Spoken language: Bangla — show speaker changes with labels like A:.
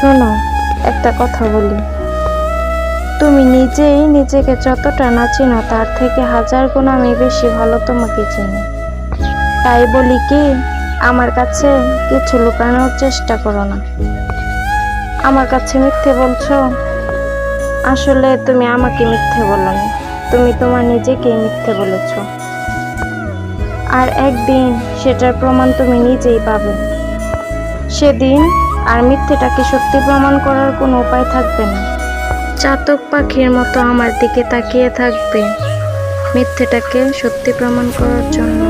A: শোনো, একটা কথা বলি। তুমি নিজেই নিজেকে যতটা না চিনো তার থেকে হাজার গুণ আমি বেশি ভালো তোমাকে চিনি। তাই বলি কি, আমার কাছে কিছু লুকানোর চেষ্টা করো না। আমার কাছে মিথ্যে বলছো, আসলে তুমি আমাকে মিথ্যে বলোনি, তুমি তোমার নিজেকেই মিথ্যে বলেছো। আর একদিন সেটার প্রমাণ তুমি নিজেই পাবে। সেদিন আর মিথ্যেটাকে সত্যি প্রমাণ করার কোনো উপায় থাকবে না। চাতক পাখির মতো আমার দিকে তাকিয়ে থাকবে মিথ্যেটাকে সত্যি প্রমাণ করার জন্য।